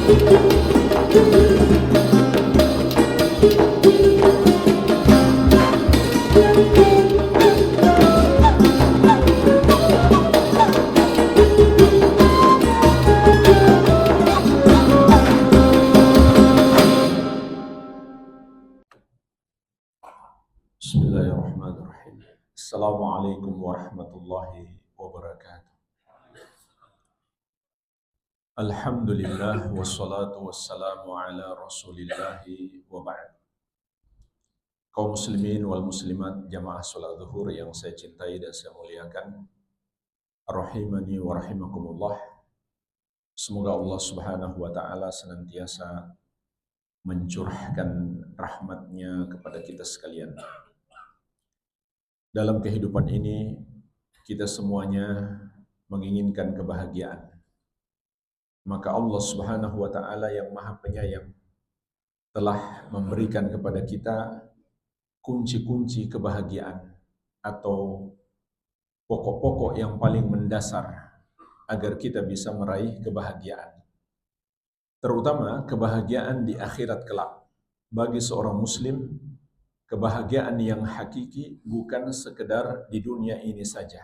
Bismillahirrahmanirrahim. Assalamualaikum warahmatullahi wabarakatuh. Alhamdulillah wassalatu wassalamu ala rasulillahi wa ba'd. Kaum muslimin wal muslimat jamaah salat zuhur yang saya cintai dan saya muliakan, rahimani wa rahimakumullah. Semoga Allah Subhanahu wa taala senantiasa mencurahkan rahmatnya kepada kita sekalian. Dalam kehidupan ini, kita semuanya menginginkan kebahagiaan. Maka Allah Subhanahu wa taala yang Maha Penyayang telah memberikan kepada kita kunci-kunci kebahagiaan atau pokok-pokok yang paling mendasar agar kita bisa meraih kebahagiaan. Terutama kebahagiaan di akhirat kelak. Bagi seorang muslim, kebahagiaan yang hakiki bukan sekedar di dunia ini saja,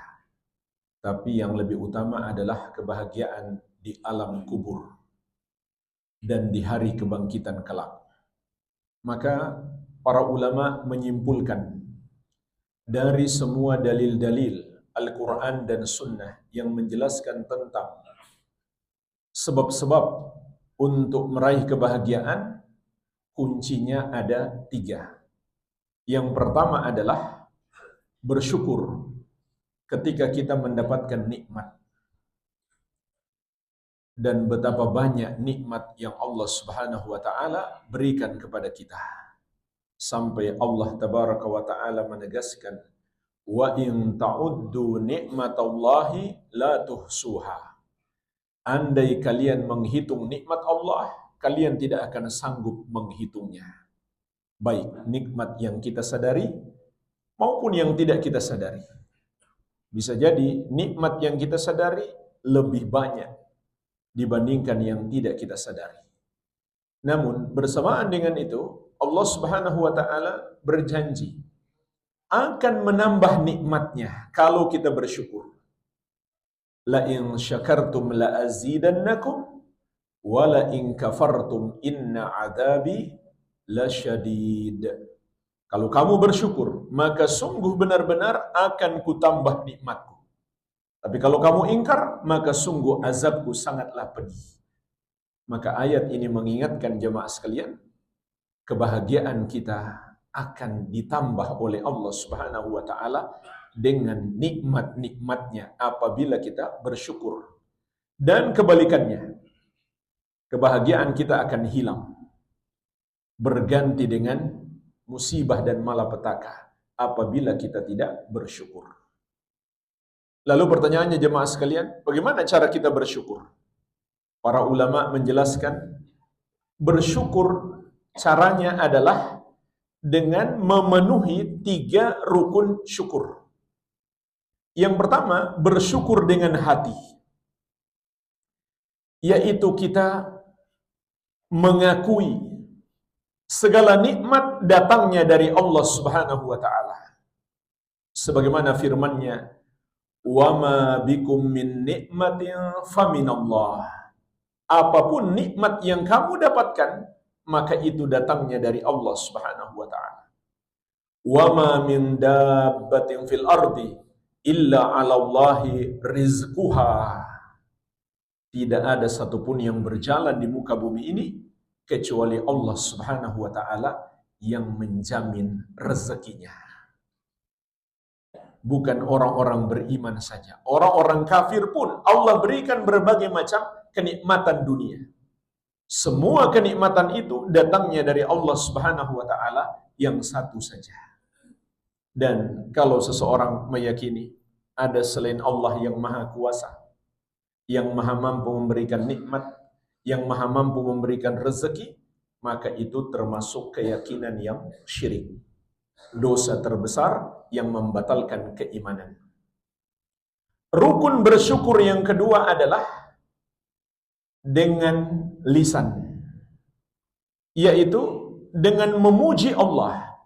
tapi yang lebih utama adalah kebahagiaan di alam kubur dan di hari kebangkitan kelak. Maka para ulama menyimpulkan dari semua dalil-dalil Al-Quran dan Sunnah yang menjelaskan tentang sebab-sebab untuk meraih kebahagiaan, kuncinya ada 3. Yang pertama adalah bersyukur ketika kita mendapatkan nikmat. Dan betapa banyak nikmat yang Allah Subhanahu wa taala berikan kepada kita. Sampai Allah Tabaraka wa taala menegaskan, "Wa in ta'uddu ni'matallahi la tuhsuha." Andai kalian menghitung nikmat Allah, kalian tidak akan sanggup menghitungnya. Baik nikmat yang kita sadari maupun yang tidak kita sadari. Bisa jadi nikmat yang kita sadari lebih banyak dibandingkan yang tidak kita sadari. Namun bersamaan dengan itu, Allah Subhanahu wa taala berjanji akan menambah nikmatnya kalau kita bersyukur. La in syakartum la azidannakum wa la in kafartum inna adabi lasyadid. Kalau kamu bersyukur, maka sungguh benar-benar akan kutambah nikmatku. Tapi kalau kamu ingkar, maka sungguh azabku sangatlah pedih. Maka ayat ini mengingatkan jemaah sekalian, kebahagiaan kita akan ditambah oleh Allah Subhanahu wa taala dengan nikmat-nikmatnya apabila kita bersyukur. Dan kebalikannya, kebahagiaan kita akan hilang, berganti dengan musibah dan malapetaka apabila kita tidak bersyukur. Lalu pertanyaannya jemaah sekalian, bagaimana cara kita bersyukur? Para ulama menjelaskan, bersyukur caranya adalah dengan memenuhi 3 rukun syukur. Yang pertama, bersyukur dengan hati. Yaitu kita mengakui segala nikmat datangnya dari Allah Subhanahu wa taala. Sebagaimana firman-Nya, "Wa ma bikum min nikmatin faminallah." Apapun nikmat yang kamu dapatkan, maka itu datangnya dari Allah Subhanahu wa taala. "Wa ma min dabbatin fil ardi illa 'alallahi rizquha." Tidak ada satupun yang berjalan di muka bumi ini kecuali Allah Subhanahu wa taala yang menjamin rezekinya. Bukan orang-orang beriman saja. Orang-orang kafir pun Allah berikan berbagai macam kenikmatan dunia. Semua kenikmatan itu datangnya dari Allah Subhanahu wa taala yang satu saja. Dan kalau seseorang meyakini ada selain Allah yang Maha Kuasa, yang Maha mampu memberikan nikmat, yang Maha mampu memberikan rezeki, maka itu termasuk keyakinan yang syirik. Dosa terbesar yang membatalkan keimanan. Rukun bersyukur yang kedua adalah dengan lisan, yaitu dengan memuji Allah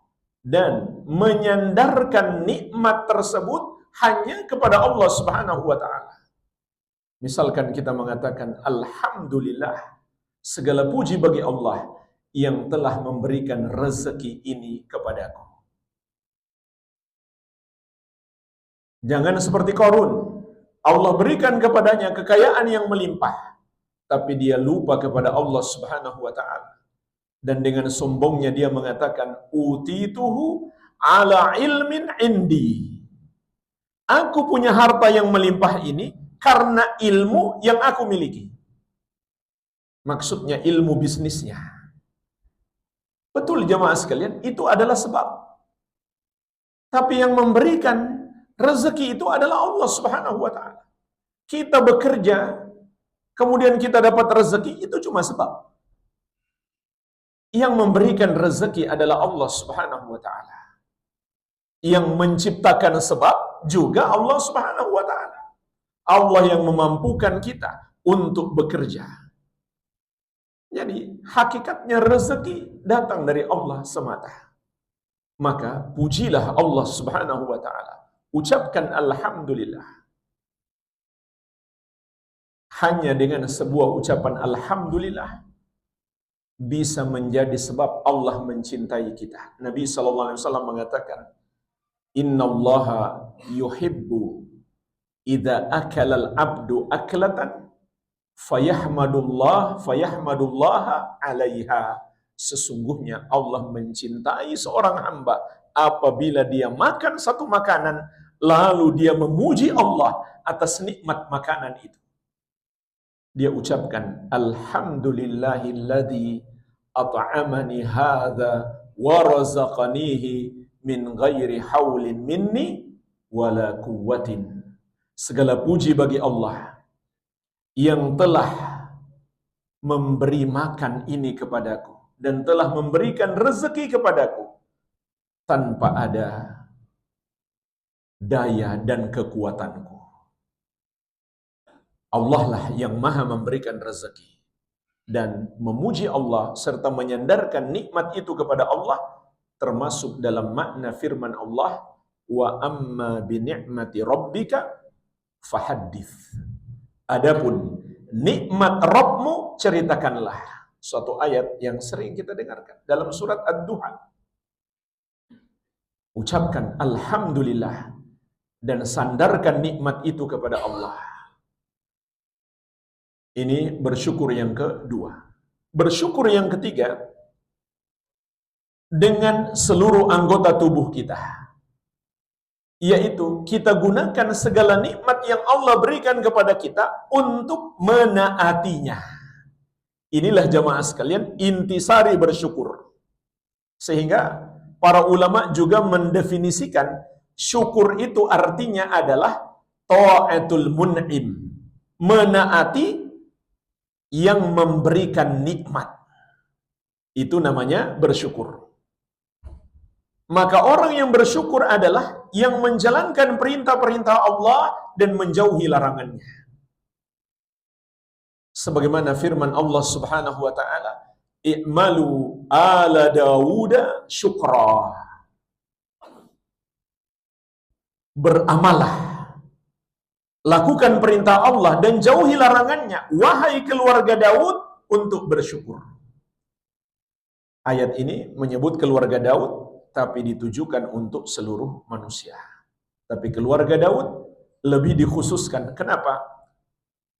dan menyandarkan nikmat tersebut hanya kepada Allah Subhanahu wa taala. Misalkan kita mengatakan alhamdulillah, segala puji bagi Allah yang telah memberikan rezeki ini kepadaku. Jangan seperti Qarun. Allah berikan kepadanya kekayaan yang melimpah, tapi dia lupa kepada Allah Subhanahu wa taala. Dan dengan sombongnya dia mengatakan utituhu ala ilmin indi. Aku punya harta yang melimpah ini karena ilmu yang aku miliki. Maksudnya ilmu bisnisnya. Betul jemaah sekalian, itu adalah sebab. Tapi yang memberikan rezeki itu adalah Allah Subhanahu wa taala. Kita bekerja, kemudian kita dapat rezeki, itu cuma sebab. Yang memberikan rezeki adalah Allah Subhanahu wa taala. Yang menciptakan sebab juga Allah Subhanahu wa taala. Allah yang memampukan kita untuk bekerja. Jadi, hakikatnya rezeki datang dari Allah semata. Maka pujilah Allah Subhanahu wa taala. Ucapkan alhamdulillah. Hanya dengan sebuah ucapan alhamdulillah bisa menjadi sebab Allah mencintai kita. Nabi sallallahu alaihi wasallam mengatakan, "Innallaha yuhibbu idza akala al-'abdu aklatan fayahmadullaha 'alaiha." Sesungguhnya Allah mencintai seorang hamba apabila dia makan satu makanan lalu dia memuji Allah atas nikmat makanan itu. Dia ucapkan alhamdulillahilladzi at'amani hadza wa razaqanihi min ghairi haulin minni wala quwwatin. Segala puji bagi Allah yang telah memberi makan ini kepadaku dan telah memberikan rezeki kepadaku tanpa ada daya dan kekuatanku. Allah lah yang maha memberikan rezeki. Dan memuji Allah serta menyandarkan nikmat itu kepada Allah termasuk dalam makna firman Allah, wa amma bi ni'mati rabbika fahaddits. Adapun nikmat Rabbmu ceritakanlah. Suatu ayat yang sering kita dengarkan dalam surat Ad-Duha. Ucapkan alhamdulillah dan sandarkan nikmat itu kepada Allah. Ini bersyukur yang kedua. Bersyukur yang ketiga, dengan seluruh anggota tubuh kita. Yaitu kita gunakan segala nikmat yang Allah berikan kepada kita untuk menaatinya. Inilah jamaah sekalian intisari bersyukur. Sehingga para ulama juga mendefinisikan syukur itu artinya adalah ta'atul mun'im. Menaati yang memberikan nikmat. Itu namanya bersyukur. Maka orang yang bersyukur adalah yang menjalankan perintah-perintah Allah dan menjauhi larangannya. Sebagaimana firman Allah Subhanahu wa taala, "I'malu ala Dawuda syukra." Beramalah. Lakukan perintah Allah dan jauhi larangannya, wahai keluarga Daud, untuk bersyukur. Ayat ini menyebut keluarga Daud, tapi ditujukan untuk seluruh manusia. Tapi keluarga Daud lebih dikhususkan. Kenapa?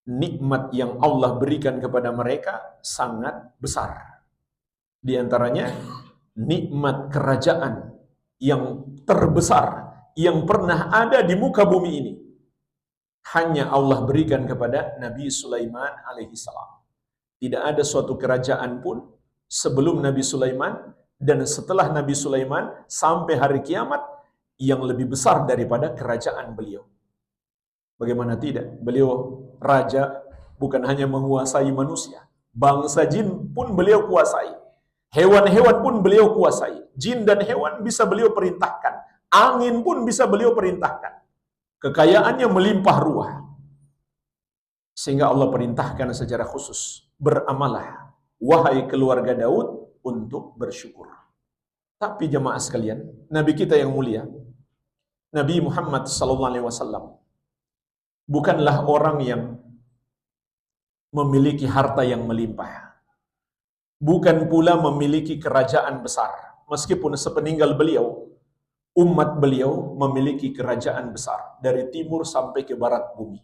Nikmat yang Allah berikan kepada mereka sangat besar. Di antaranya, nikmat kerajaan yang terbesar yang pernah ada di muka bumi ini. Hanya Allah berikan kepada Nabi Sulaiman alaihi salam. Tidak ada suatu kerajaan pun sebelum Nabi Sulaiman dan setelah Nabi Sulaiman sampai hari kiamat yang lebih besar daripada kerajaan beliau. Bagaimana tidak? Beliau raja bukan hanya menguasai manusia, bangsa jin pun beliau kuasai. Hewan-hewan pun beliau kuasai. Jin dan hewan bisa beliau perintahkan. Angin pun bisa beliau perintahkan. Kekayaannya melimpah ruah. Sehingga Allah perintahkan secara khusus, beramalah wahai keluarga Daud untuk bersyukur. Tapi jemaah sekalian, Nabi kita yang mulia, Nabi Muhammad SAW, bukanlah orang yang memiliki harta yang melimpah. Bukan pula memiliki kerajaan besar. Meskipun sepeninggal beliau, umat beliau memiliki kerajaan besar dari timur sampai ke barat bumi,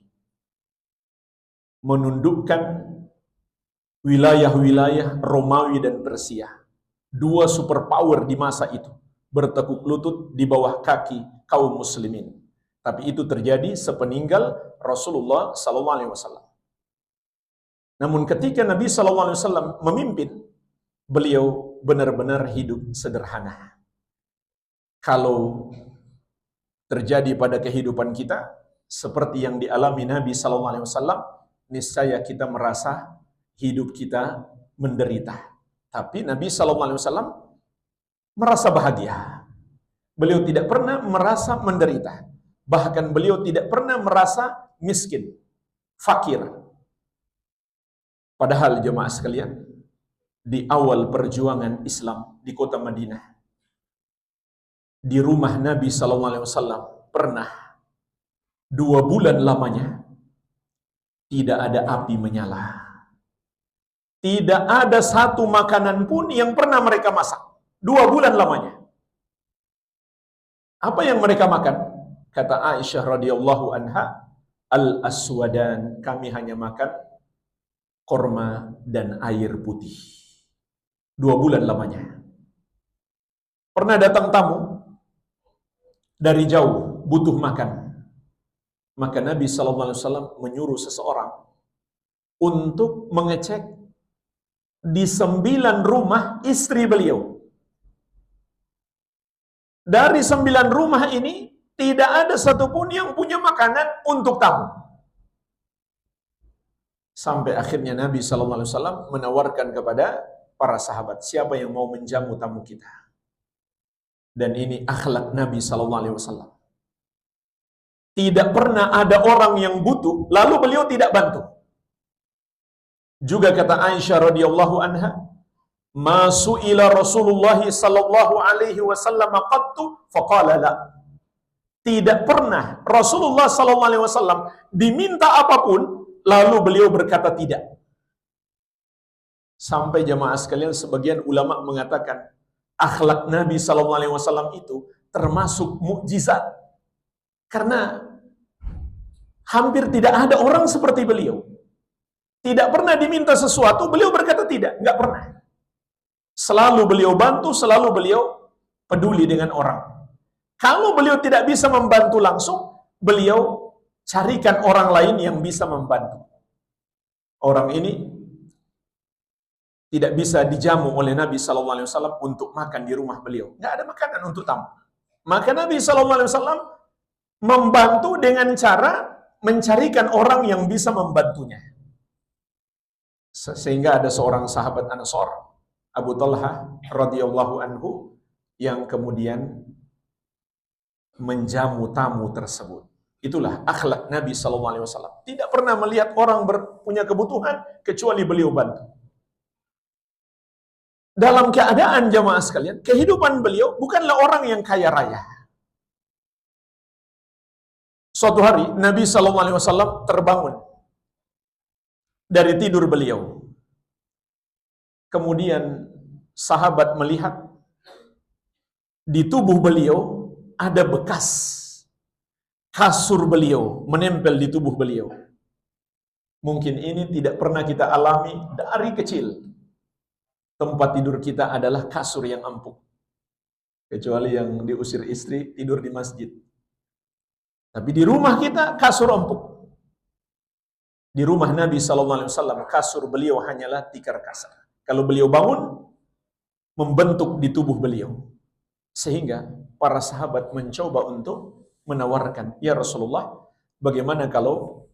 menundukkan wilayah-wilayah Romawi dan Persia, dua superpower di masa itu, bertekuk lutut di bawah kaki kaum muslimin. Tapi itu terjadi sepeninggal Rasulullah SAW. Namun ketika Nabi SAW memimpin, beliau benar-benar hidup sederhana. Kalau terjadi pada kehidupan kita seperti yang dialami Nabi SAW, niscaya kita merasa hidup kita menderita. Tapi Nabi SAW merasa bahagia. Beliau tidak pernah merasa menderita. Bahkan beliau tidak pernah merasa miskin, fakir. Padahal jemaah sekalian, di awal perjuangan Islam di kota Madinah, di rumah Nabi SAW, pernah 2 bulan lamanya tidak ada api menyala. Tidak ada satu makanan pun yang pernah mereka masak. 2 bulan lamanya. Apa yang mereka makan? Kata Aisyah radhiyallahu anha, al-aswadan, kami hanya makan korma dan air putih. 2 bulan lamanya. Pernah datang tamu dari jauh, butuh makan. Maka Nabi SAW menyuruh seseorang untuk mengecek di 9 rumah istri beliau. Dari 9 rumah ini, tidak ada satupun yang punya makanan untuk tamu. Sampai akhirnya Nabi SAW menawarkan kepada para sahabat, siapa yang mau menjamu tamu kita? Dan ini akhlak Nabi SAW. Tidak pernah ada orang yang butuh, lalu beliau tidak bantu. Juga kata Aisyah radhiyallahu anha, "Ma su'ila Rasulullah sallallahu alaihi wasallam qattu faqala la." Tidak pernah Rasulullah sallallahu alaihi wasallam diminta apapun lalu beliau berkata tidak. Sampai jemaah sekalian, sebagian ulama mengatakan akhlak Nabi sallallahu alaihi wasallam itu termasuk mukjizat. Karena hampir tidak ada orang seperti beliau. Tidak pernah diminta sesuatu, beliau berkata tidak, enggak pernah. Selalu beliau bantu, selalu beliau peduli dengan orang. Kalau beliau tidak bisa membantu langsung, beliau carikan orang lain yang bisa membantu. Orang ini tidak bisa dijamu oleh Nabi SAW untuk makan di rumah beliau. Enggak ada makanan untuk tamu. Maka Nabi SAW membantu dengan cara mencarikan orang yang bisa membantunya. Sehingga ada seorang sahabat Ansor, Abu Talha radhiyallahu anhu, yang kemudian menjamu tamu tersebut. Itulah akhlak Nabi SAW. Tidak pernah melihat orang punya kebutuhan kecuali beliau bantu. Dalam keadaan jamaah sekalian, kehidupan beliau bukanlah orang yang kaya raya. Suatu hari Nabi SAW terbangun dari tidur beliau. Kemudian sahabat melihat di tubuh beliau ada bekas kasur beliau menempel di tubuh beliau. Mungkin ini tidak pernah kita alami dari kecil. Tempat tidur kita adalah kasur yang empuk. Kecuali yang diusir istri tidur di masjid. Tapi di rumah kita kasur empuk. Di rumah Nabi SAW kasur beliau hanyalah tikar kasar. Kalau beliau bangun, membentuk di tubuh beliau. Sehingga para sahabat mencoba untuk menawarkan, ya Rasulullah, bagaimana kalau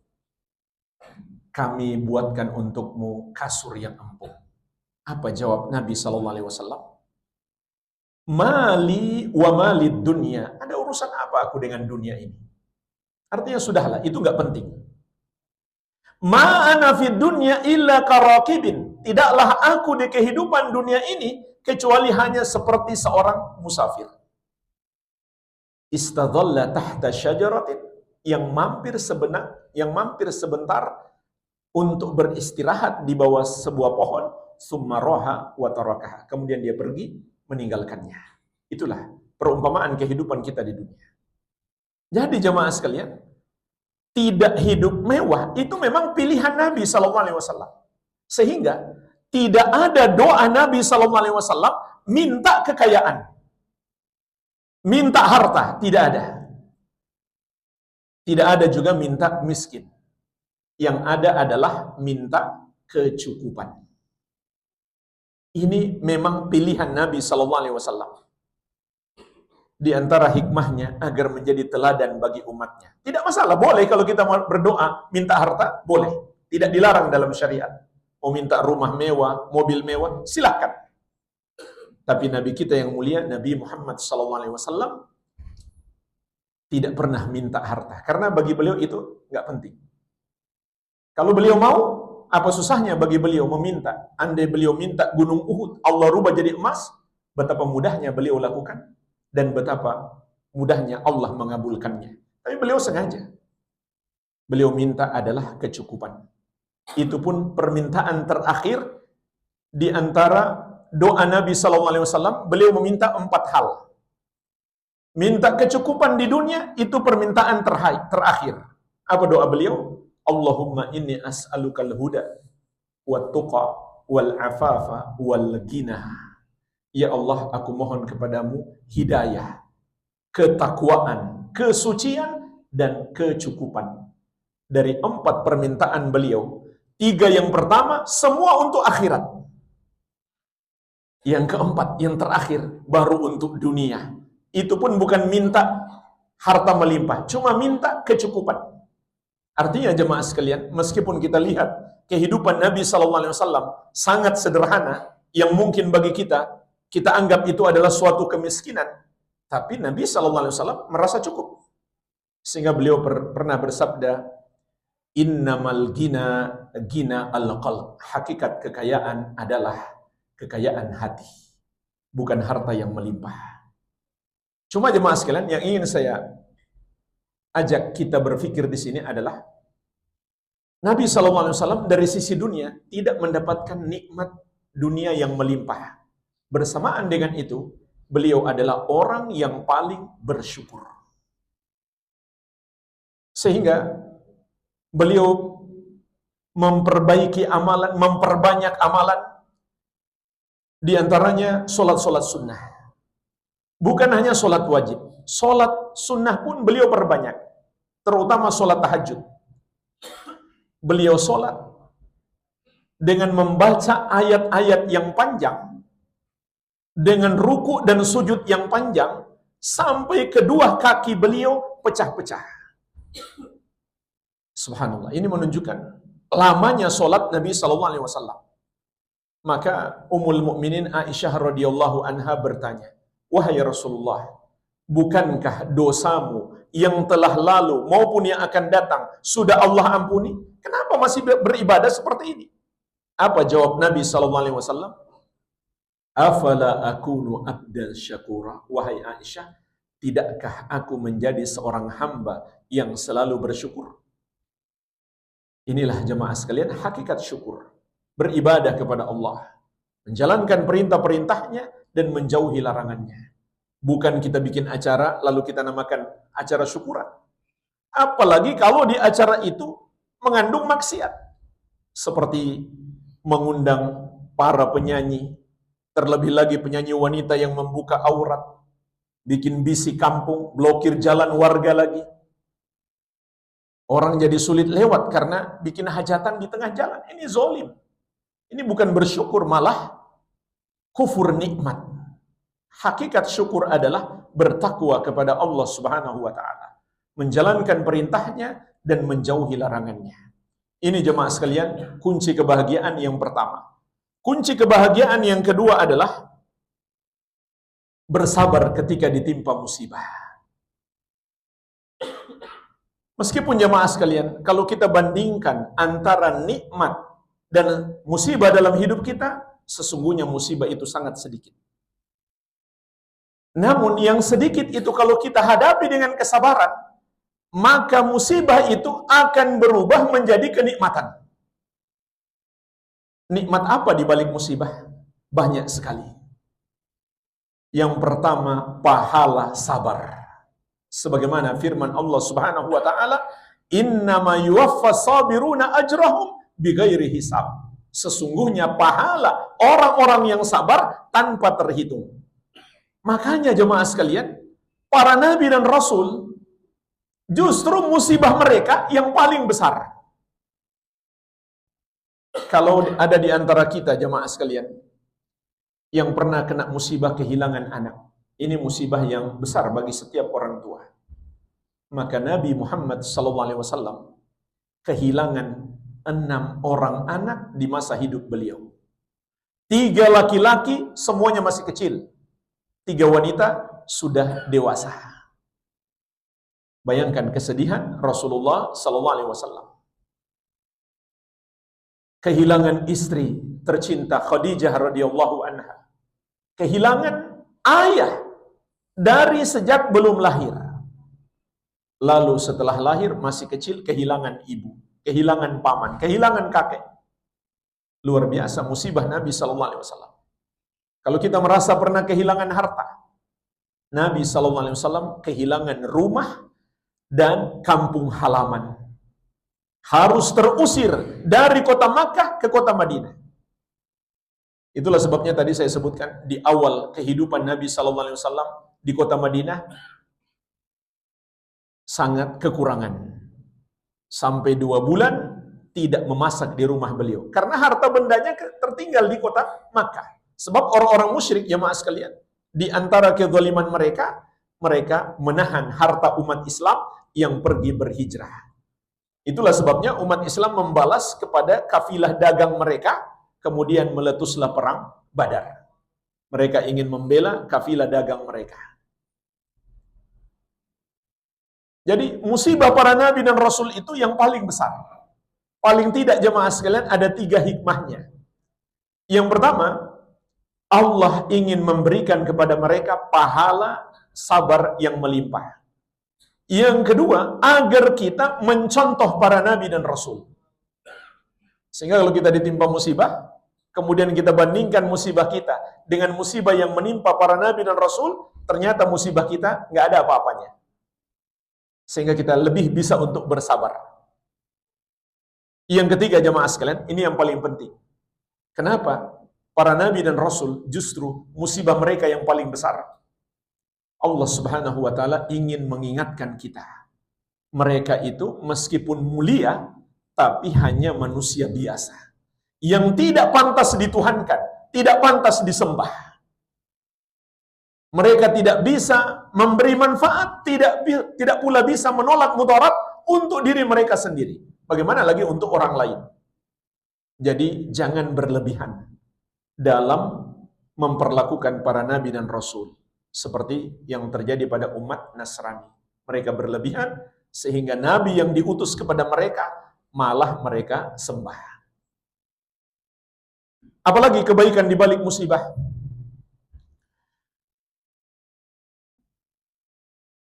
kami buatkan untukmu kasur yang empuk? Apa jawab Nabi SAW? Mali wa malid dunya. Ada urusan apa aku dengan dunia ini? Artinya sudahlah, itu nggak penting. Ma ana fid dunya illa karakibin. Tidaklah aku di kehidupan dunia ini kecuali hanya seperti seorang musafir. Istadhalla tahta syajaratin, yang mampir sebentar untuk beristirahat di bawah sebuah pohon, summa roha wa tarakaha. Kemudian dia pergi meninggalkannya. Itulah perumpamaan kehidupan kita di dunia. Jadi jemaah sekalian, tidak hidup mewah itu memang pilihan Nabi SAW. Sehingga tidak ada doa Nabi SAW minta kekayaan, minta harta, tidak ada. Tidak ada juga minta miskin. Yang ada adalah minta kecukupan. Ini memang pilihan Nabi SAW. Di antara hikmahnya agar menjadi teladan bagi umatnya. Tidak masalah, boleh kalau kita mau berdoa minta harta, boleh. Tidak dilarang dalam syariat. Mau minta rumah mewah, mobil mewah, silahkan. Tapi Nabi kita yang mulia, Nabi Muhammad SAW, tidak pernah minta harta. Karena bagi beliau itu nggak penting. Kalau beliau mau, apa susahnya bagi beliau meminta? Andai beliau minta gunung Uhud, Allah rubah jadi emas, betapa mudahnya beliau lakukan, dan betapa mudahnya Allah mengabulkannya. Tapi beliau sengaja. Beliau minta adalah kecukupan. Itu pun permintaan terakhir di antara doa Nabi SAW, beliau meminta 4 hal. Minta kecukupan di dunia, itu permintaan terakhir. Apa doa beliau? Allahumma inni as'alukal huda, wat tuqa, wal afafa, wal ghina. Ya Allah, aku mohon kepadamu hidayah, ketakwaan, kesucian, dan kecukupan. Dari 4 permintaan beliau, 3 yang pertama, semua untuk akhirat. Yang keempat, yang terakhir, baru untuk dunia. Itu pun bukan minta harta melimpah, cuma minta kecukupan. Artinya jemaah sekalian, meskipun kita lihat kehidupan Nabi SAW sangat sederhana, yang mungkin bagi kita anggap itu adalah suatu kemiskinan, tapi Nabi SAW merasa cukup. Sehingga beliau pernah bersabda, innamal gina al-qalb. Hakikat kekayaan adalah kekayaan hati, bukan harta yang melimpah. Cuma jemaah sekalian, yang ingin saya ajak kita berpikir di sini adalah Nabi SAW dari sisi dunia tidak mendapatkan nikmat dunia yang melimpah. Bersamaan dengan itu, beliau adalah orang yang paling bersyukur. Sehingga beliau memperbaiki amalan, memperbanyak amalan, di antaranya solat-solat sunnah. Bukan hanya solat wajib, solat sunnah pun beliau perbanyak, terutama solat tahajud. Beliau solat dengan membaca ayat-ayat yang panjang, dengan ruku dan sujud yang panjang, sampai kedua kaki beliau pecah-pecah. Subhanallah, ini menunjukkan lamanya solat Nabi SAW. Maka Ummul Mukminin Aisyah radhiyallahu anha bertanya, wahai Rasulullah, bukankah dosamu yang telah lalu maupun yang akan datang sudah Allah ampuni? Kenapa masih beribadah seperti ini? Apa jawab Nabi SAW? Afala akunu abdan syakura. Wahai Aisyah, tidakkah aku menjadi seorang hamba yang selalu bersyukur? Inilah jemaah sekalian hakikat syukur. Beribadah kepada Allah, menjalankan perintah-perintahnya dan menjauhi larangannya. Bukan kita bikin acara lalu kita namakan acara syukuran. Apalagi kalau di acara itu mengandung maksiat, seperti mengundang para penyanyi, terlebih lagi penyanyi wanita yang membuka aurat, bikin bisi kampung, blokir jalan warga lagi. Orang jadi sulit lewat karena bikin hajatan di tengah jalan. Ini zolim. Ini bukan bersyukur, malah kufur nikmat. Hakikat syukur adalah bertakwa kepada Allah Subhanahu wa taala, menjalankan perintahnya dan menjauhi larangannya. Ini jemaah sekalian, kunci kebahagiaan yang pertama. Kunci kebahagiaan yang kedua adalah bersabar ketika ditimpa musibah. Meskipun jemaah sekalian, kalau kita bandingkan antara nikmat dan musibah dalam hidup kita, sesungguhnya musibah itu sangat sedikit. Namun yang sedikit itu kalau kita hadapi dengan kesabaran, maka musibah itu akan berubah menjadi kenikmatan. Nikmat apa di balik musibah? Banyak sekali. Yang pertama, pahala sabar. Sebagaimana firman Allah Subhanahu wa taala, "Innama yuwaffas sabiruna ajrahum bighairi hisab." Sesungguhnya pahala orang-orang yang sabar tanpa terhitung. Makanya jemaah sekalian, para nabi dan rasul justru musibah mereka yang paling besar. Kalau ada di antara kita jemaah sekalian yang pernah kena musibah kehilangan anak, ini musibah yang besar bagi setiap orang tua. Maka Nabi Muhammad SAW kehilangan 6 orang anak di masa hidup beliau. 3 laki-laki semuanya masih kecil, 3 wanita sudah dewasa. Bayangkan kesedihan Rasulullah SAW. Kehilangan istri tercinta Khadijah radhiyallahu anha. Kehilangan ayah dari sejak belum lahir. Lalu setelah lahir masih kecil kehilangan ibu, kehilangan paman, kehilangan kakek. Luar biasa musibah Nabi SAW. Kalau kita merasa pernah kehilangan harta, Nabi SAW kehilangan rumah dan kampung halaman. Harus terusir dari kota Makkah ke kota Madinah. Itulah sebabnya tadi saya sebutkan di awal kehidupan Nabi SAW di kota Madinah sangat kekurangan. Sampai 2 bulan tidak memasak di rumah beliau. Karena harta bendanya tertinggal di kota Makkah. Sebab orang-orang musyrik jemaah sekalian, di antara kezaliman mereka, mereka menahan harta umat Islam yang pergi berhijrah. Itulah sebabnya umat Islam membalas kepada kafilah dagang mereka, kemudian meletuslah perang Badar. Mereka ingin membela kafilah dagang mereka. Jadi musibah para nabi dan rasul itu yang paling besar. Paling tidak jemaah sekalian ada 3 hikmahnya. Yang pertama, Allah ingin memberikan kepada mereka pahala sabar yang melimpah. Yang kedua, agar kita mencontoh para nabi dan rasul. Sehingga kalau kita ditimpa musibah, kemudian kita bandingkan musibah kita dengan musibah yang menimpa para nabi dan rasul, ternyata musibah kita nggak ada apa-apanya. Sehingga kita lebih bisa untuk bersabar. Yang ketiga jemaah sekalian, ini yang paling penting. Kenapa? Para nabi dan rasul justru musibah mereka yang paling besar. Allah Subhanahu wa taala ingin mengingatkan kita. Mereka itu meskipun mulia, tapi hanya manusia biasa. Yang tidak pantas dituhankan, tidak pantas disembah. Mereka tidak bisa memberi manfaat, tidak pula bisa menolak mudarat untuk diri mereka sendiri. Bagaimana lagi untuk orang lain? Jadi jangan berlebihan dalam memperlakukan para nabi dan rasul. Seperti yang terjadi pada umat Nasrani. Mereka berlebihan sehingga nabi yang diutus kepada mereka malah mereka sembah. Apalagi kebaikan di balik musibah.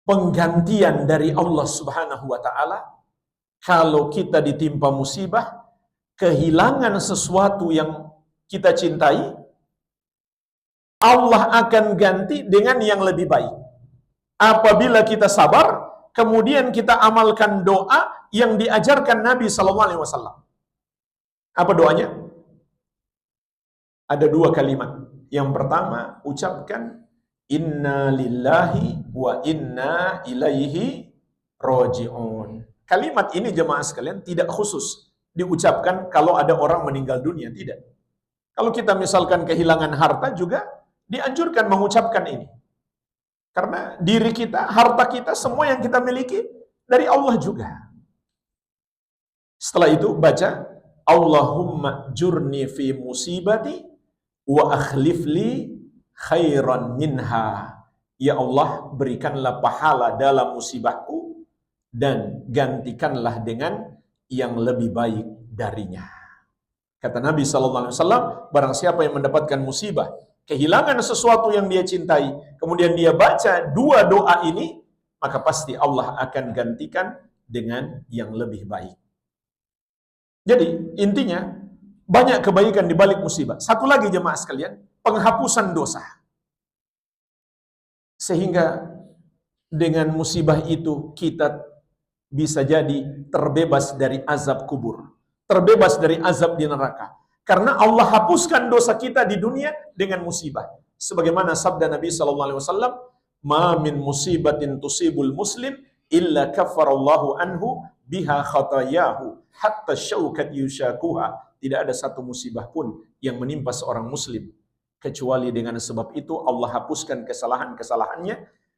Penggantian dari Allah Subhanahu wa taala kalau kita ditimpa musibah, kehilangan sesuatu yang kita cintai, Allah akan ganti dengan yang lebih baik. Apabila kita sabar, kemudian kita amalkan doa yang diajarkan Nabi SAW. Apa doanya? Ada 2 kalimat. Yang pertama, ucapkan inna lillahi wa inna ilaihi raji'un. Kalimat ini jemaah sekalian tidak khusus diucapkan kalau ada orang meninggal dunia, tidak. Kalau kita misalkan kehilangan harta juga dianjurkan mengucapkan ini. Karena diri kita, harta kita, semua yang kita miliki dari Allah juga. Setelah itu baca Allahumma jurni fi musibati wa akhlifli khairan minha. Ya Allah, berikanlah pahala dalam musibahku dan gantikanlah dengan yang lebih baik darinya. Kata Nabi SAW, barang siapa yang mendapatkan musibah, kehilangan sesuatu yang dia cintai, kemudian dia baca dua doa ini, maka pasti Allah akan gantikan dengan yang lebih baik. Jadi intinya banyak kebaikan di balik musibah. Satu lagi jemaah sekalian, penghapusan dosa. Sehingga dengan musibah itu kita bisa jadi terbebas dari azab kubur, terbebas dari azab di neraka. Karena Allah hapuskan dosa kita di dunia dengan musibah. Sebagaimana sabda Nabi SAW, "Ma min musibatin tusibul muslim illa kafarallahu anhu biha khatayahu hatta syaukat yushakuha." Tidak ada satu musibah pun yang menimpa seorang muslim kecuali dengan sebab itu Allah hapuskan kesalahan-kesalahannya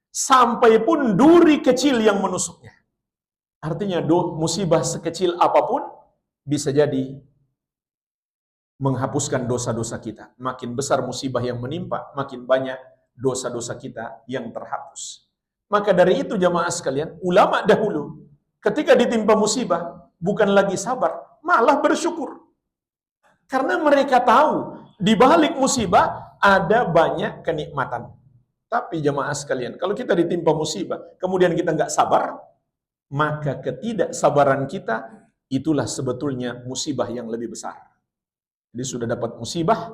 sampai pun duri kecil yang menusuknya. Artinya musibah sekecil apapun bisa jadi menghapuskan dosa-dosa kita. Makin besar musibah yang menimpa, makin banyak dosa-dosa kita yang terhapus. Maka dari itu jamaah sekalian, ulama dahulu ketika ditimpa musibah bukan lagi sabar, malah bersyukur. Karena mereka tahu di balik musibah ada banyak kenikmatan. Tapi jamaah sekalian, kalau kita ditimpa musibah, kemudian kita nggak sabar, maka ketidaksabaran kita itulah sebetulnya musibah yang lebih besar. Jadi sudah dapat musibah,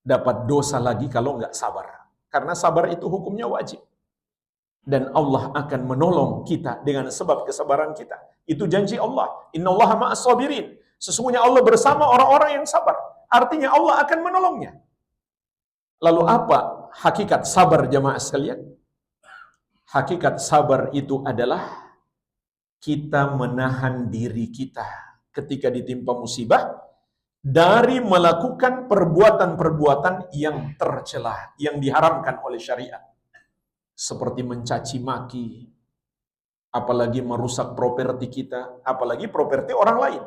dapat dosa lagi kalau nggak sabar. Karena sabar itu hukumnya wajib. Dan Allah akan menolong kita dengan sebab kesabaran kita. Itu janji Allah. Innallaha ma'as sabirin. Sesungguhnya Allah bersama orang-orang yang sabar. Artinya Allah akan menolongnya. Lalu apa hakikat sabar jamaah sekalian? Hakikat sabar itu adalah kita menahan diri kita ketika ditimpa musibah dari melakukan perbuatan-perbuatan yang tercela, yang diharamkan oleh syariat. Seperti mencaci maki, apalagi merusak properti kita, apalagi properti orang lain.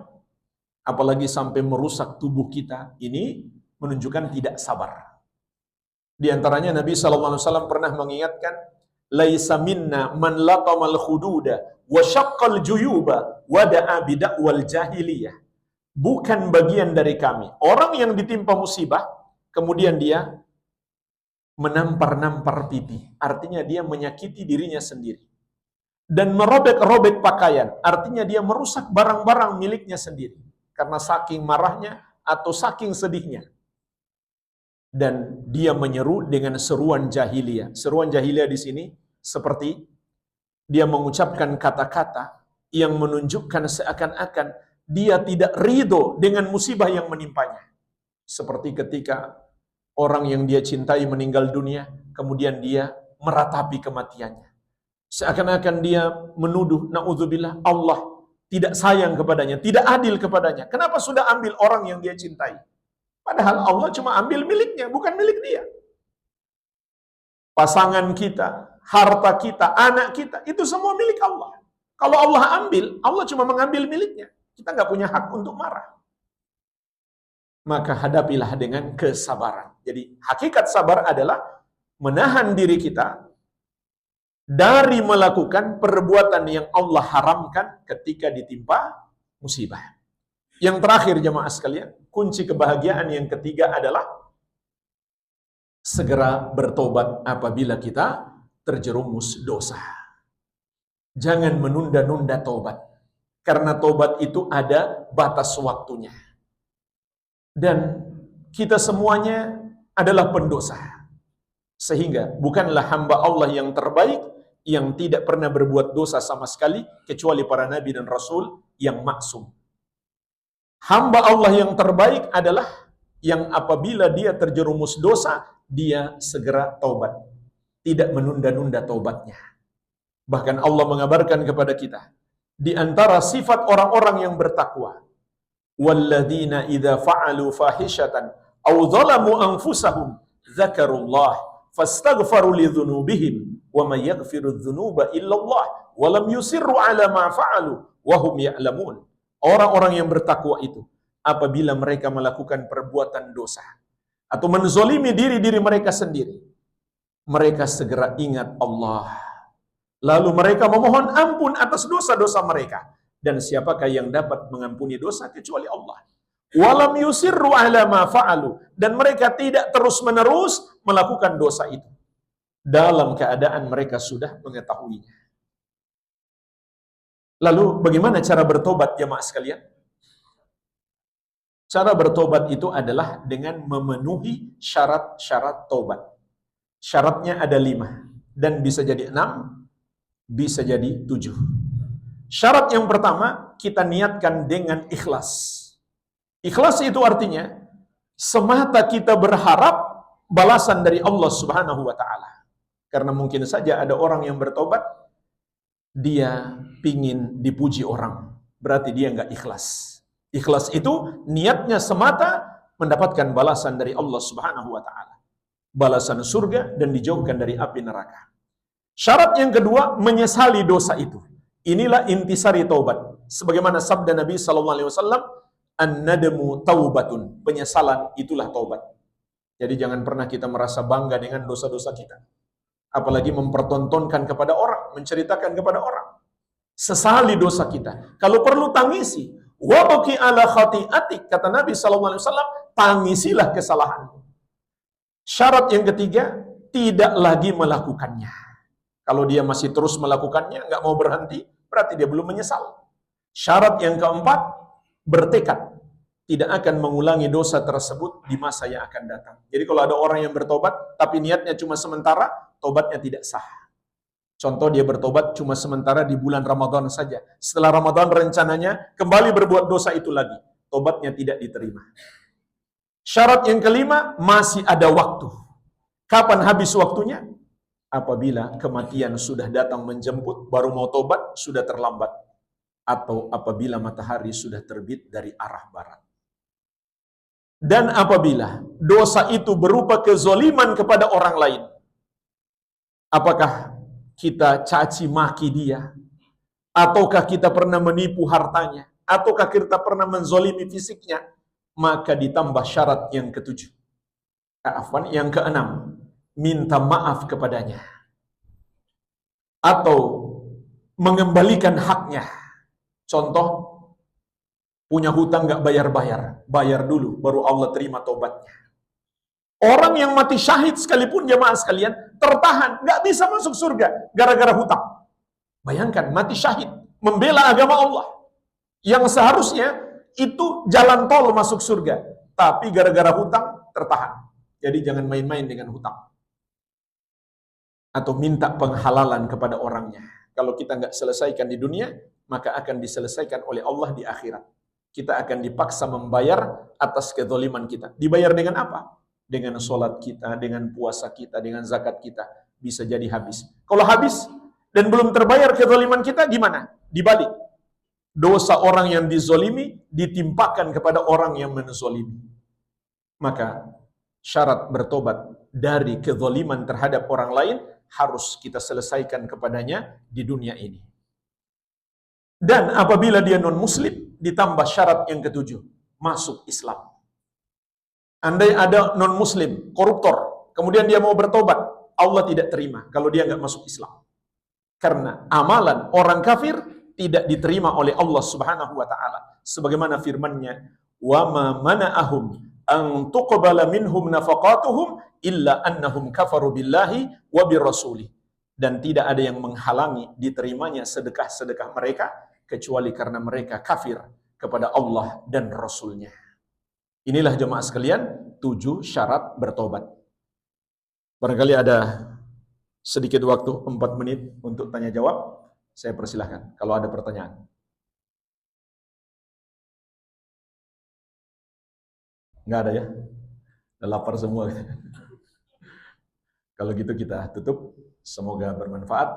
Apalagi sampai merusak tubuh kita, ini menunjukkan tidak sabar. Di antaranya Nabi SAW pernah mengingatkan, "Laisa minna man latamal khududa wa syaqqal juyuba wa da'a bid'wal jahiliyah." Bukan bagian dari kami orang yang ditimpa musibah kemudian dia menampar-nampar pipi, artinya dia menyakiti dirinya sendiri, dan merobek-robek pakaian, artinya dia merusak barang-barang miliknya sendiri karena saking marahnya atau saking sedihnya. Dan dia menyeru dengan seruan jahiliyah. Seruan jahiliyah di sini seperti dia mengucapkan kata-kata yang menunjukkan seakan-akan dia tidak ridho dengan musibah yang menimpanya. Seperti ketika orang yang dia cintai meninggal dunia, kemudian dia meratapi kematiannya. Seakan-akan dia menuduh, na'udzubillah, Allah tidak sayang kepadanya, tidak adil kepadanya. Kenapa sudah ambil orang yang dia cintai? Padahal Allah cuma ambil miliknya, bukan milik dia. Pasangan kita, harta kita, anak kita, itu semua milik Allah. Kalau Allah ambil, Allah cuma mengambil miliknya. Kita nggak punya hak untuk marah. Maka hadapilah dengan kesabaran. Jadi hakikat sabar adalah menahan diri kita dari melakukan perbuatan yang Allah haramkan ketika ditimpa musibah. Yang terakhir jemaah sekalian, kunci kebahagiaan yang ketiga adalah segera bertobat apabila kita terjerumus dosa. Jangan menunda-nunda tobat. Karena tobat itu ada batas waktunya. Dan kita semuanya adalah pendosa. Sehingga bukanlah hamba Allah yang terbaik yang tidak pernah berbuat dosa sama sekali kecuali para nabi dan rasul yang maksum. Hamba Allah yang terbaik adalah yang apabila dia terjerumus dosa, dia segera taubat. Tidak menunda-nunda taubatnya. Bahkan Allah mengabarkan kepada kita, di antara sifat orang-orang yang bertakwa, walladzina idza fa'alu fahishatan aw zalamu anfusahum dzakarullah fastaghfaru lidzunubihim wa may yaghfiru dzunuba illallah wa lam yusirru ala ma fa'alu wa hum ya'lamun. Orang-orang yang bertakwa itu apabila mereka melakukan perbuatan dosa atau menzolimi diri-diri mereka sendiri, mereka segera ingat Allah. Lalu mereka memohon ampun atas dosa-dosa mereka. Dan siapakah yang dapat mengampuni dosa kecuali Allah. Walam yusirru ala ma fa'alu. Dan mereka tidak terus-menerus melakukan dosa itu dalam keadaan mereka sudah mengetahuinya. Lalu bagaimana cara bertobat jemaah sekalian? Cara bertobat itu adalah dengan memenuhi syarat-syarat tobat. Syaratnya ada 5 dan bisa jadi 6, bisa jadi 7. Syarat yang pertama, kita niatkan dengan ikhlas. Ikhlas itu artinya semata kita berharap balasan dari Allah Subhanahu wa taala. Karena mungkin saja ada orang yang bertobat, dia pingin dipuji orang. Berarti dia enggak ikhlas. Ikhlas itu niatnya semata mendapatkan balasan dari Allah Subhanahu wa taala. Balasan surga dan dijauhkan dari api neraka. Syarat yang kedua, menyesali dosa itu. Inilah intisari taubat. Sebagaimana sabda Nabi sallallahu alaihi wasallam, "An-nadamu taubatun." Penyesalan itulah taubat. Jadi jangan pernah kita merasa bangga dengan dosa-dosa kita. Apalagi mempertontonkan kepada orang, menceritakan kepada orang. Sesali dosa kita. Kalau perlu tangisi. Wa baqi ala khati'atik, kata Nabi sallallahu alaihi wasallam, tangisilah kesalahanmu. Syarat yang ketiga, tidak lagi melakukannya. Kalau dia masih terus melakukannya, nggak mau berhenti, berarti dia belum menyesal. Syarat yang keempat, bertekad tidak akan mengulangi dosa tersebut di masa yang akan datang. Jadi kalau ada orang yang bertobat, tapi niatnya cuma sementara, tobatnya tidak sah. Contoh, dia bertobat cuma sementara di bulan Ramadan saja. Setelah Ramadan rencananya kembali berbuat dosa itu lagi. Tobatnya tidak diterima. Syarat yang kelima, masih ada waktu. Kapan habis waktunya? Apabila kematian sudah datang menjemput, baru mau tobat, sudah terlambat. Atau apabila matahari sudah terbit dari arah barat. Dan apabila dosa itu berupa kezoliman kepada orang lain. Apakah kita caci maki dia? Ataukah kita pernah menipu hartanya? Ataukah kita pernah menzolimi fisiknya? Maka ditambah syarat yang ketujuh. Yang keenam, minta maaf kepadanya. Atau mengembalikan haknya. Contoh, punya hutang gak bayar-bayar. Bayar dulu, baru Allah terima tobatnya. Orang yang mati syahid sekalipun jemaah sekalian, tertahan, gak bisa masuk surga gara-gara hutang. Bayangkan, mati syahid, membela agama Allah. Yang seharusnya itu jalan tol masuk surga. Tapi gara-gara hutang, tertahan. Jadi jangan main-main dengan hutang. Atau minta penghalalan kepada orangnya. Kalau kita nggak selesaikan di dunia, maka akan diselesaikan oleh Allah di akhirat. Kita akan dipaksa membayar atas kezaliman kita. Dibayar dengan apa? Dengan sholat kita, dengan puasa kita, dengan zakat kita. Bisa jadi habis. Kalau habis dan belum terbayar kezaliman kita, gimana? Dibalik. Dosa orang yang dizolimi ditimpakan kepada orang yang menzolimi. Maka syarat bertobat dari kezaliman terhadap orang lain harus kita selesaikan kepadanya di dunia ini. Dan apabila dia non-muslim, ditambah syarat yang ketujuh, masuk Islam. Andai ada non-muslim, koruptor, kemudian dia mau bertobat, Allah tidak terima kalau dia nggak masuk Islam. Karena amalan orang kafir tidak diterima oleh Allah Subhanahu wa taala. Sebagaimana firman-Nya, "Wa ma mana'ahum an tuqbala minhum nafaqatuhum illa annahum kafaru billahi wa birrasulih." Dan tidak ada yang menghalangi diterimanya sedekah-sedekah mereka kecuali karena mereka kafir kepada Allah dan Rasul-Nya. Inilah jemaah sekalian 7 syarat bertobat. Barangkali ada sedikit waktu 4 menit untuk tanya jawab. Saya persilahkan kalau ada pertanyaan. Nggak ada ya? Udah lapar semua. Kalau gitu kita tutup. Semoga bermanfaat.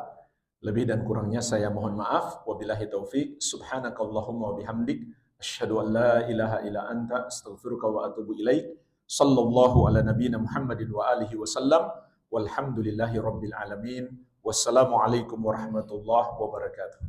Lebih dan kurangnya saya mohon maaf. Wabillahi taufik. Subhanakallahumma wa bihamdik. Asyhadu an la ilaha illa anta astaghfiruka wa atubu ilaik. Sallallahu ala nabiyina Muhammadin wa alihi wasallam. Walhamdulillahi rabbil alamin. Wassalamualaikum warahmatullahi wabarakatuh.